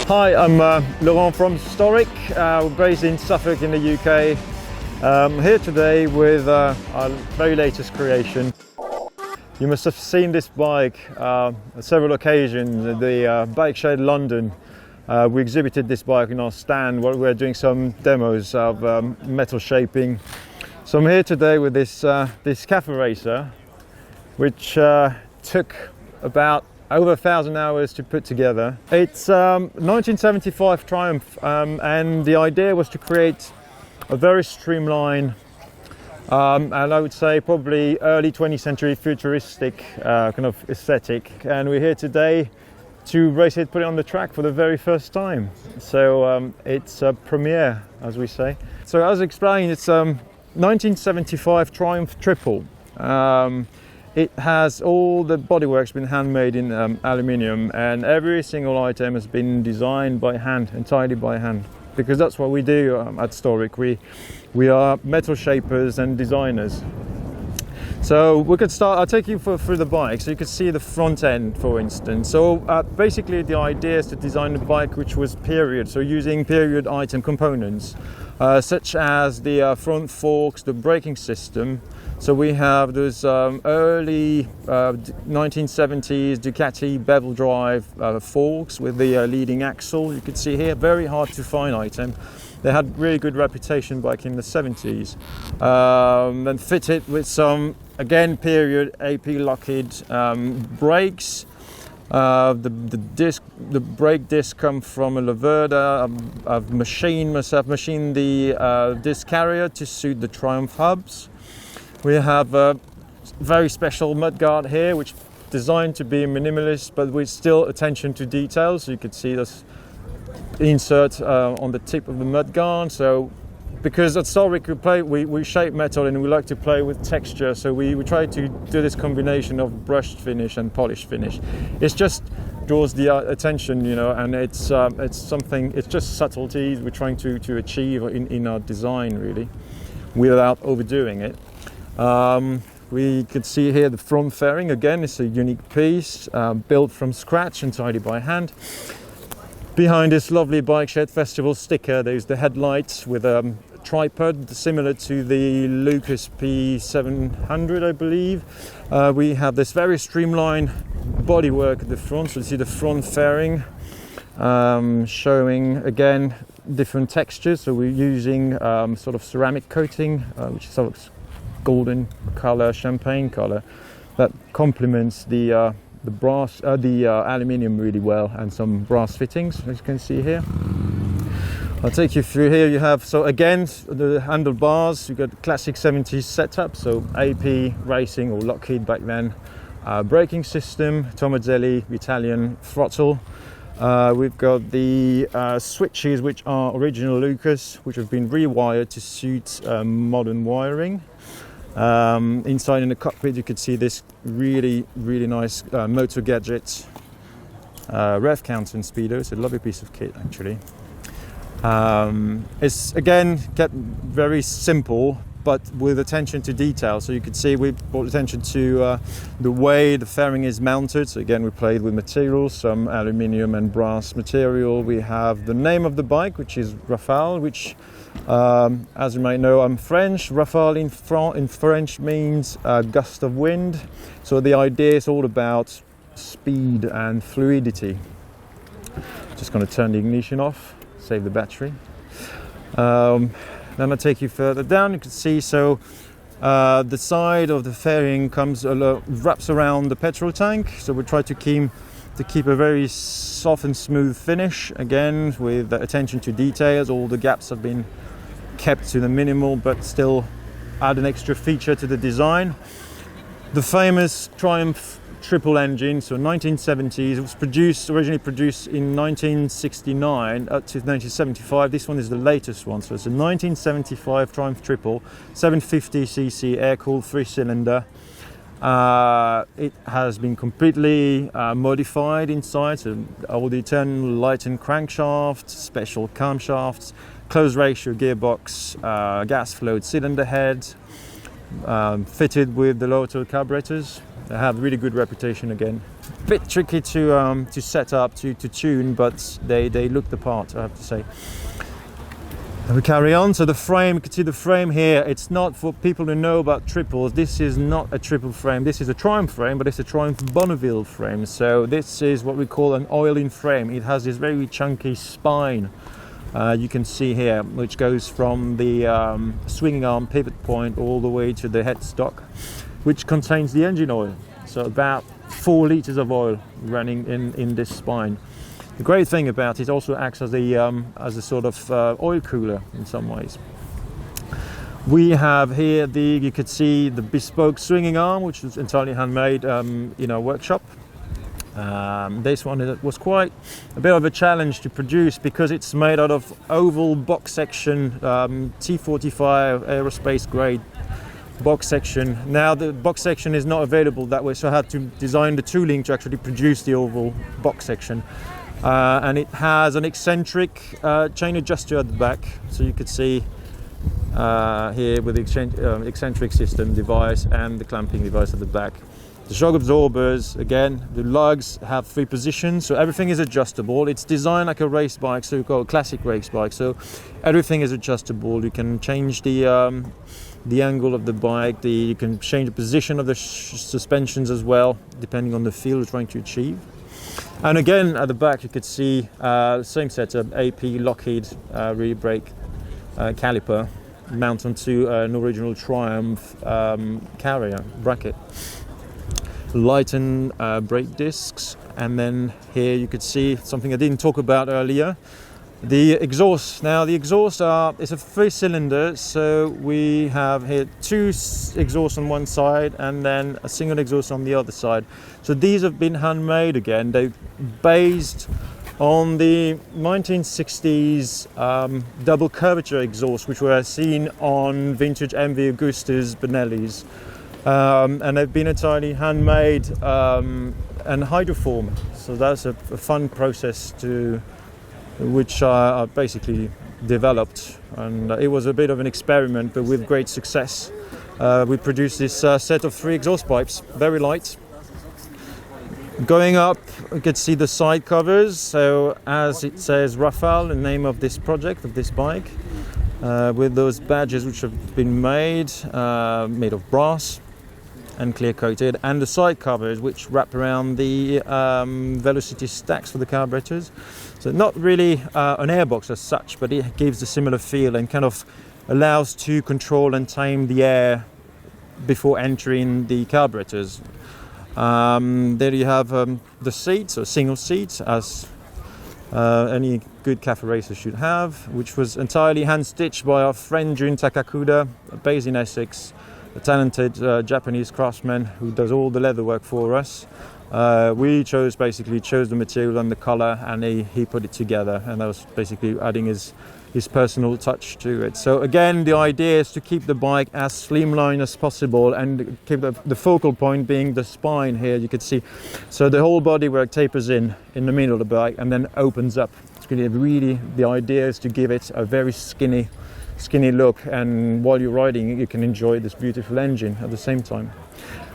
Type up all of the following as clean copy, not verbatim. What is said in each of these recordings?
Hi, I'm Laurent from Storik. We're based in Suffolk in the UK. I'm here today with our very latest creation. You must have seen this bike on several occasions at the Bike Exif London. We exhibited this bike in our stand where we're doing some demos of metal shaping. So I'm here today with this cafe racer, which took about over 1,000 hours to put together. It's 1975 Triumph, and the idea was to create a very streamlined and I would say probably early 20th century futuristic kind of aesthetic. And we're here today to race it, put it on the track for the very first time. So it's a premiere, as we say. So as explained, it's 1975 Triumph Triple. It has all the bodywork's been handmade in aluminium, and every single item has been designed by hand, entirely by hand, because that's what we do at Storik. We are metal shapers and designers. So we could start. I'll take you through the bike, so you could see the front end, for instance. So basically, the idea is to design a bike which was period, so using period item components, such as the front forks, the braking system. So we have those early 1970s Ducati bevel drive forks with the leading axle. You can see here, very hard to find item. They had really good reputation back in the 70s. And fitted with some, again, period AP Lockheed brakes. The brake disc come from a Laverda. I've machined the disc carrier to suit the Triumph hubs. We have a very special mudguard here, which is designed to be minimalist, but with still attention to detail. So you could see this insert on the tip of the mudguard. So, because at Storik we shape metal and we like to play with texture, so we try to do this combination of brushed finish and polished finish. It just draws the attention, you know, and it's something. It's just subtleties we're trying to achieve in our design, really, without overdoing it. We could see here the front fairing. Again, it's a unique piece, built from scratch entirely by hand. Behind this lovely Bike Shed Festival sticker, there's the headlights with a tripod similar to the Lucas P700, I believe. We have this very streamlined bodywork at the front, so you see the front fairing showing again different textures. So we're using sort of ceramic coating, which is sort of golden color, champagne color, that complements the brass, the aluminium really well, and some brass fittings, as you can see here. I'll take you through here. You have, so again, the handlebars. You've got classic 70s setup, so AP Racing or Lockheed back then. Braking system, Tomazelli Italian throttle. We've got the switches, which are original Lucas, which have been rewired to suit modern wiring. Inside in the cockpit you could see this really nice motor gadget, rev counter and speedo. It's a lovely piece of kit, actually. It's again kept very simple, but with attention to detail. So you could see we brought attention to the way the fairing is mounted. So again, we played with materials, some aluminium and brass material. We have the name of the bike, which is Rafale, which as you might know, I'm French. Rafale in French means gust of wind. So the idea is all about speed and fluidity. Just going to turn the ignition off, save the battery. Then I'll take you further down. You can see, so the side of the fairing wraps around the petrol tank. So we try to keep a very soft and smooth finish, again with attention to details. All the gaps have been kept to the minimal, but still add an extra feature to the design. The famous Triumph triple engine, so 1970s. It was originally produced in 1969 up to 1975. This one is the latest one, so it's a 1975 Triumph triple, 750cc air-cooled 3-cylinder. It has been completely modified inside, so all the internal light and crankshaft, special camshafts, closed ratio gearbox, gas flowed cylinder head. fitted with the lower torque carburetors. They have really good reputation again. Bit tricky to set up, to tune, but they look the part, I have to say. And we carry on. So the frame, you can see the frame here. It's not for people who know about triples. This is not a triple frame. This is a Triumph frame, but it's a Triumph Bonneville frame. So this is what we call an oil-in frame. It has this very chunky spine. You can see here, which goes from the swinging arm pivot point all the way to the headstock, which contains the engine oil. So about 4 liters of oil running in this spine. The great thing about it also acts as a sort of oil cooler in some ways. We have here you could see the bespoke swinging arm, which was entirely handmade in our workshop. This one was quite a bit of a challenge to produce because it's made out of oval box section T45 aerospace grade box section. Now the box section is not available that way, so I had to design the tooling to actually produce the oval box section. And it has an eccentric chain adjuster at the back, so you could see here with the eccentric system device and the clamping device at the back. The shock absorbers, again, the lugs have 3 positions, so everything is adjustable. It's designed like a race bike, so you call it classic race bike, so everything is adjustable. You can change the angle of the bike, you can change the position of the suspensions as well, depending on the feel you're trying to achieve. And again, at the back, you could see same setup, AP Lockheed rear brake caliper mounted onto an original Triumph carrier bracket. Lighten brake discs, and then here you could see something I didn't talk about earlier, the exhaust. Now the exhaust is a 3-cylinder, so we have here 2 exhausts on one side and then a single exhaust on the other side. So these have been handmade again. They're based on the 1960s double curvature exhaust, which were seen on vintage MV Augustas Benellis. And they've been entirely handmade and hydroformed. So that's a fun process which I basically developed, and it was a bit of an experiment, but with great success. We produced this set of 3 exhaust pipes, very light. Going up, you can see the side covers. So as it says Rafale, the name of this project, of this bike, with those badges which have been made of brass and clear coated, and the side covers which wrap around the velocity stacks for the carburetors. So not really an airbox as such, but it gives a similar feel and kind of allows to control and tame the air before entering the carburetors. There you have the seats, or single seats, as any good cafe racer should have, which was entirely hand stitched by our friend Jun Takakuda, based in Essex, a talented Japanese craftsman who does all the leather work for us. We chose the material and the color, and he put it together, and that was basically adding his personal touch to it. So again, the idea is to keep the bike as slimline as possible and keep the focal point being the spine here, you could see. So the whole bodywork tapers in the middle of the bike and then opens up. It's really the idea is to give it a very skinny look, and while you're riding you can enjoy this beautiful engine at the same time.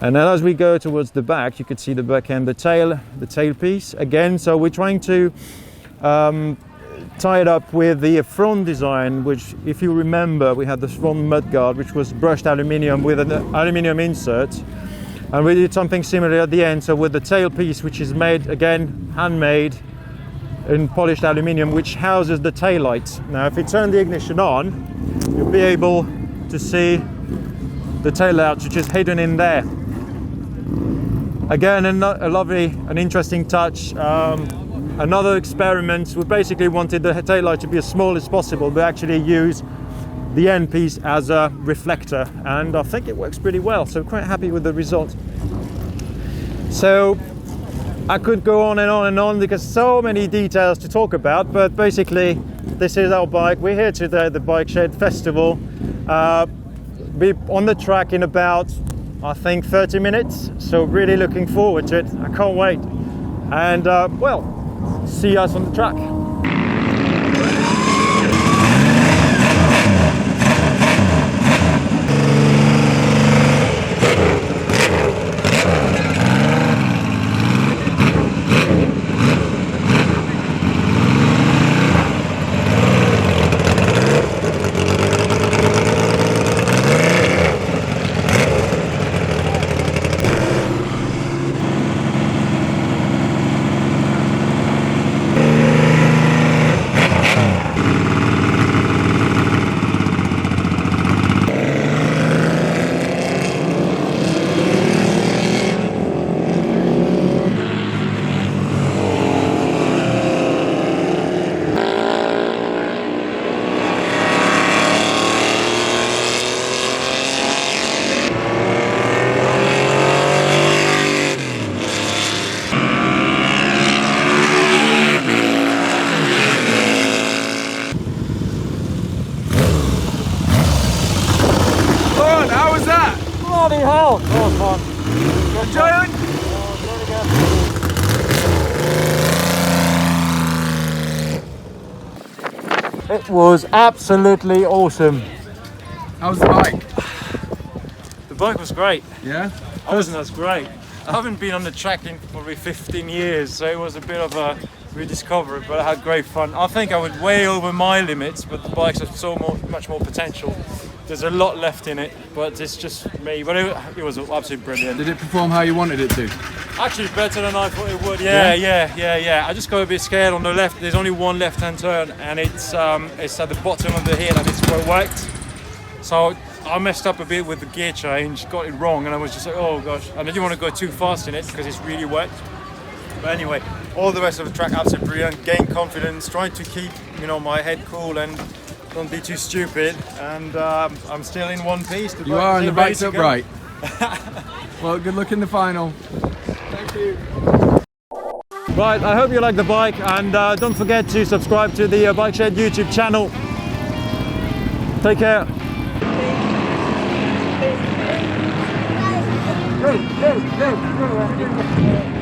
And then as we go towards the back, you could see the back end, the tail piece again. So we're trying to tie it up with the front design, which, if you remember, we had the front mudguard, which was brushed aluminium with an aluminium insert, and we did something similar at the end. So with the tail piece, which is made again handmade in polished aluminium, which houses the tail light. Now if you turn the ignition on, you'll be able to see the tail light, which is hidden in there. Again, a lovely and interesting touch. Another experiment, we basically wanted the tail light to be as small as possible, but actually use the end piece as a reflector, and I think it works pretty well, so quite happy with the result. So I could go on and on and on because so many details to talk about, but basically this is our bike. We're here today at the Bike Shed Festival. Be on the track in about, I think, 30 minutes, so really looking forward to it. I can't wait. And well, see us on the track. Bloody hell! That was fun. Enjoying? It was absolutely awesome. How was the bike? The bike was great. Yeah? I wasn't as great. I haven't been on the track in probably 15 years, so it was a bit of a rediscovery, but I had great fun. I think I went way over my limits, but the bikes have much more potential. There's a lot left in it, but it's just me. But it was absolutely brilliant. Did it perform how you wanted it to? Actually better than I thought it would. Yeah. I just got a bit scared on the left. There's only one left-hand turn, and it's at the bottom of the hill, and it's quite whacked. So I messed up a bit with the gear change, got it wrong, and I was just like, oh gosh. And I didn't want to go too fast in it because it's really wet. But anyway, all the rest of the track absolutely brilliant. Gain confidence, trying to keep my head cool and don't be too stupid. And I'm still in one piece. You are, and the bike's upright. Well, good luck in the final. Thank you. Right, I hope you like the bike, and don't forget to subscribe to the Bike Shed YouTube channel. Take care. Go.